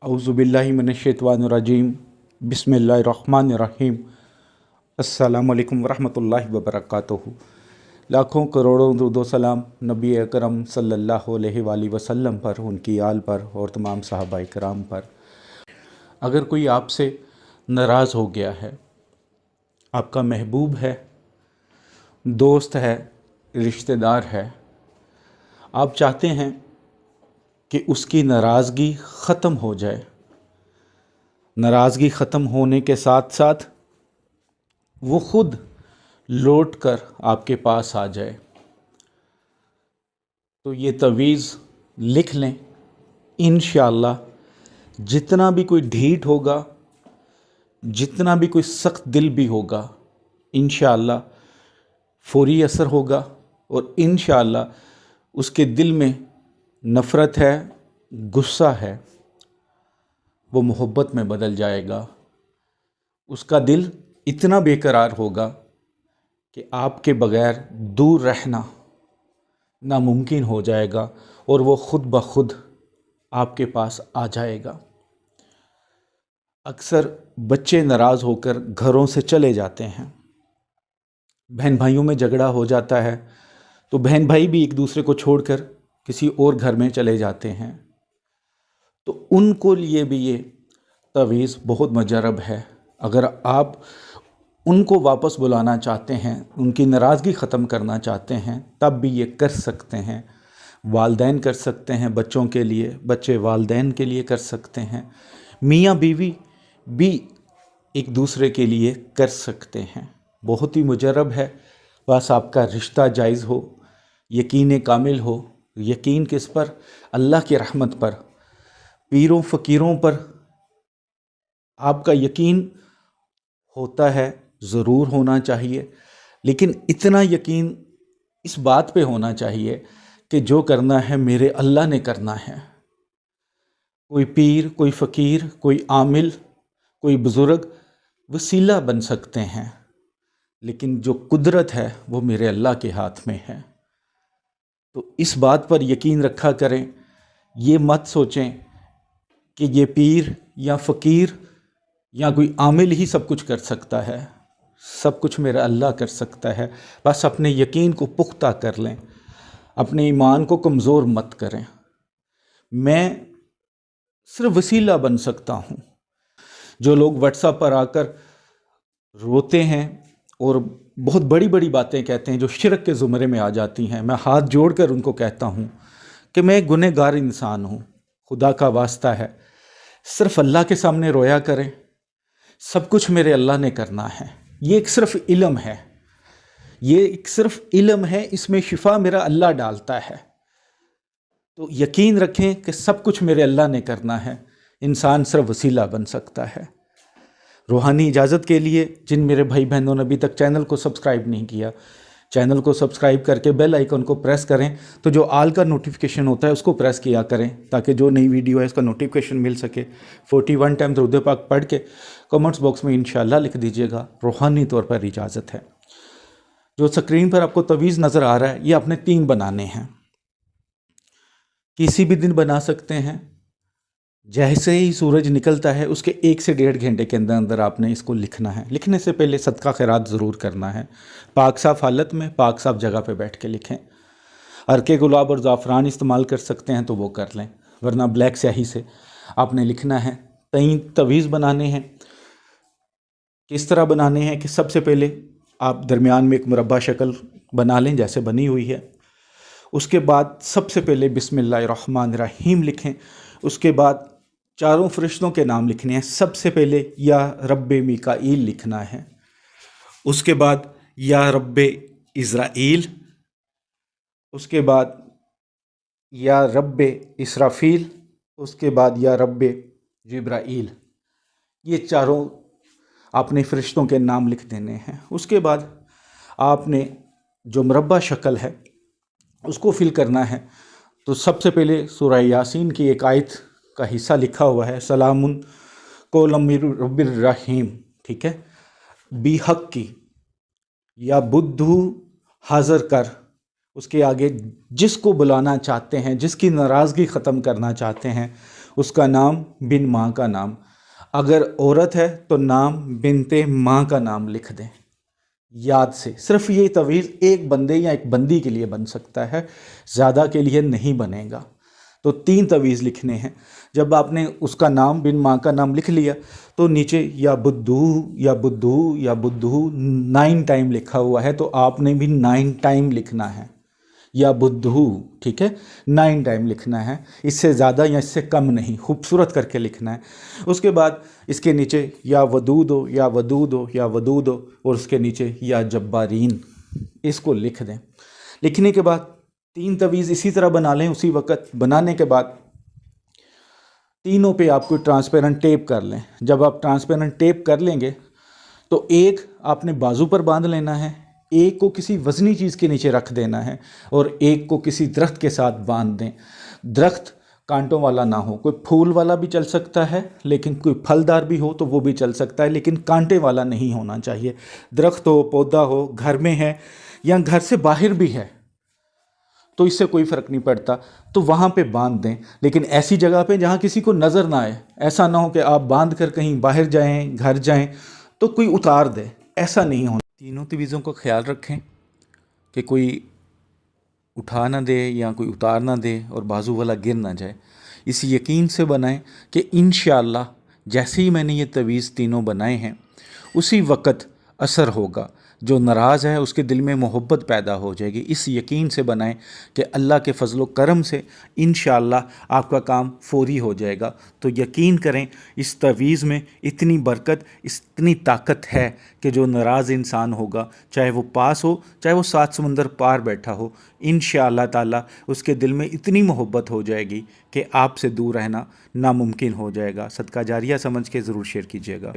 औज़ुबिल्लाहि मिनश्शैतानिर्रजीम बिस्मिल्लाहिर्रहमानिर्रहीम अस्सलामु अलैकुम वरहमतुल्लाहि वबरकातुहू। लाखों करोड़ों दुरूद व सलाम नबी अकरम सल्लल्लाहु अलैहि वसल्लम पर, उनकी आल पर और तमाम सहाबाए किराम पर। अगर कोई आपसे नाराज़ हो गया है, आपका महबूब है, दोस्त है, रिश्तेदार है, आप चाहते हैं कि उसकी नाराज़गी ख़त्म हो जाए, नाराज़गी ख़त्म होने के साथ साथ वो ख़ुद लौट कर आपके पास आ जाए, तो ये तवीज़ लिख लें। इंशाअल्लाह जितना भी कोई ढीठ होगा, जितना भी कोई सख्त दिल भी होगा, इंशाअल्लाह फौरी असर होगा और इंशाअल्लाह उसके दिल में नफ़रत है, गुस्सा है, वो मोहब्बत में बदल जाएगा। उसका दिल इतना बेकरार होगा कि आपके बग़ैर दूर रहना नामुमकिन हो जाएगा और वो ख़ुद ब खुद आपके पास आ जाएगा। अक्सर बच्चे नाराज़ होकर घरों से चले जाते हैं, बहन भाइयों में झगड़ा हो जाता है तो बहन भाई भी एक दूसरे को छोड़कर किसी और घर में चले जाते हैं, तो उनको लिए भी ये तवीज़ बहुत मुजरब है। अगर आप उनको वापस बुलाना चाहते हैं, उनकी नाराज़गी ख़त्म करना चाहते हैं, तब भी ये कर सकते हैं। वालदैन कर सकते हैं बच्चों के लिए, बच्चे वालदैन के लिए कर सकते हैं, मियाँ बीवी भी एक दूसरे के लिए कर सकते हैं। बहुत ही मुजरब है, बस आपका रिश्ता जायज़ हो, यकीन कामिल हो। यकीन किस पर? अल्लाह की रहमत पर, पीरों फ़कीरों पर आपका यकीन होता है, ज़रूर होना चाहिए, लेकिन इतना यकीन इस बात पे होना चाहिए कि जो करना है मेरे अल्लाह ने करना है। कोई पीर, कोई फ़कीर, कोई आमिल, कोई बुज़ुर्ग वसीला बन सकते हैं, लेकिन जो कुदरत है वो मेरे अल्लाह के हाथ में है। तो इस बात पर यकीन रखा करें, ये मत सोचें कि ये पीर या फ़कीर या कोई आमिल ही सब कुछ कर सकता है। सब कुछ मेरा अल्लाह कर सकता है। बस अपने यकीन को पुख्ता कर लें, अपने ईमान को कमज़ोर मत करें। मैं सिर्फ वसीला बन सकता हूँ। जो लोग व्हाट्सएप पर आकर रोते हैं और बहुत बड़ी बड़ी बातें कहते हैं जो शिरक के ज़ुमरे में आ जाती हैं, मैं हाथ जोड़कर उनको कहता हूँ कि मैं एक गुनहगार इंसान हूँ। खुदा का वास्ता है, सिर्फ अल्लाह के सामने रोया करें। सब कुछ मेरे अल्लाह ने करना है। ये एक सिर्फ इल्म है, ये एक सिर्फ इल्म है, इसमें शिफा मेरा अल्लाह डालता है। तो यकीन रखें कि सब कुछ मेरे अल्लाह ने करना है, इंसान सिर्फ वसीला बन सकता है। रूहानी इजाज़त के लिए जिन मेरे भाई बहनों ने अभी तक चैनल को सब्सक्राइब नहीं किया, चैनल को सब्सक्राइब करके बेल आइकन को प्रेस करें, तो जो आल का नोटिफिकेशन होता है उसको प्रेस किया करें, ताकि जो नई वीडियो है उसका नोटिफिकेशन मिल सके। 41 टाइम दुरूद पाक पढ़ के कमेंट्स बॉक्स में इंशाअल्लाह लिख दीजिएगा, रूहानी तौर पर इजाज़त है। जो स्क्रीन पर आपको तवीज़ नज़र आ रहा है, ये आपने 3 बनाने हैं। किसी भी दिन बना सकते हैं, जैसे ही सूरज निकलता है उसके 1 से 1.5 घंटे के अंदर अंदर आपने इसको लिखना है। लिखने से पहले सदका खैरात ज़रूर करना है। पाक साफ़ हालत में पाक साफ़ जगह पे बैठ के लिखें। अरके गुलाब और ज़ाफ़रान इस्तेमाल कर सकते हैं तो वो कर लें, वरना ब्लैक स्याही से आपने लिखना है। 3 तवीज़ बनाने हैं। किस तरह बनाने हैं कि सबसे पहले आप दरमियान में एक मुरब्बा शक्ल बना लें जैसे बनी हुई है। उसके बाद सबसे पहले बिस्मिल्लाहिर्रहमानिर्रहीम लिखें। उसके बाद चारों फरिश्तों के नाम लिखने हैं। सबसे पहले या रब्बे मीकाईल लिखना है, उसके बाद या रब्बे इज़राइल, उसके बाद या रब्बे इसराफील, उसके बाद या रब्बे जिब्राईल। ये चारों आपने फरिश्तों के नाम लिख देने हैं। उसके बाद आपने जो मुरब्बा शक्ल है उसको फिल करना है। तो सबसे पहले सूरह यासीन की एक आयत का हिस्सा लिखा हुआ है, सलामुन कौलम मिर रब्बिर रहीम, ठीक है। बी हक की या बुद्धू हाज़र कर, उसके आगे जिसको बुलाना चाहते हैं, जिसकी नाराज़गी ख़त्म करना चाहते हैं, اس کا نام بن ماں کا نام، اگر عورت ہے تو نام بنتے ماں کا نام لکھ دیں یاد سے۔ صرف یہ تعویذ ایک بندے یا ایک بندی کے لیے بن سکتا ہے، زیادہ کے لیے نہیں بنے گا۔ تو 3 تعویذ لکھنے ہیں۔ جب آپ نے اس کا نام بن ماں کا نام لکھ لیا تو نیچے یا بدھو یا بدھو یا بدھو 9 ٹائم لکھا ہوا ہے، تو آپ نے بھی 9 ٹائم لکھنا ہے، یا بدھو، ٹھیک ہے، 9 ٹائم لکھنا ہے، اس سے زیادہ یا اس سے کم نہیں، خوبصورت کر کے لکھنا ہے۔ اس کے بعد اس کے نیچے یا ودودو یا ودودو یا ودودو، اور اس کے نیچے یا جبارین، اس کو لکھ دیں۔ لکھنے کے بعد 3 تعویذ اسی طرح بنا لیں اسی وقت۔ بنانے کے بعد تینوں پہ آپ کو ٹرانسپیرنٹ ٹیپ کر لیں۔ جب آپ ٹرانسپیرنٹ ٹیپ کر لیں گے تو ایک آپ نے بازو پر باندھ لینا ہے، ایک کو کسی وزنی چیز کے نیچے رکھ دینا ہے، اور ایک کو کسی درخت کے ساتھ باندھ دیں۔ درخت کانٹوں والا نہ ہو، کوئی پھول والا بھی چل سکتا ہے، لیکن کوئی پھلدار بھی ہو تو وہ بھی چل سکتا ہے، لیکن کانٹے والا نہیں ہونا چاہیے۔ درخت ہو، پودا ہو، گھر میں ہے یا گھر سے باہر بھی ہے تو اس سے کوئی فرق نہیں پڑتا، تو وہاں پہ باندھ دیں، لیکن ایسی جگہ پہ جہاں کسی کو نظر نہ آئے۔ ایسا نہ ہو کہ آپ باندھ کر کہیں باہر جائیں، گھر جائیں تو کوئی اتار دے، ایسا نہیں ہونا۔ تینوں تعویذوں کا خیال رکھیں کہ کوئی اٹھا نہ دے یا کوئی اتار نہ دے اور بازو والا گر نہ جائے۔ اس یقین سے بنائیں کہ انشاءاللہ جیسے ہی میں نے یہ تعویذ تینوں بنائے ہیں اسی وقت اثر ہوگا۔ جو ناراض ہے اس کے دل میں محبت پیدا ہو جائے گی۔ اس یقین سے بنائیں کہ اللہ کے فضل و کرم سے انشاءاللہ آپ کا کام فوری ہو جائے گا۔ تو یقین کریں اس تعویذ میں اتنی برکت، اتنی طاقت ہے کہ جو ناراض انسان ہوگا، چاہے وہ پاس ہو، چاہے وہ 7 سمندر پار بیٹھا ہو، انشاءاللہ تعالی اس کے دل میں اتنی محبت ہو جائے گی کہ آپ سے دور رہنا ناممکن ہو جائے گا۔ صدقہ جاریہ سمجھ کے ضرور شیئر کیجیے گا۔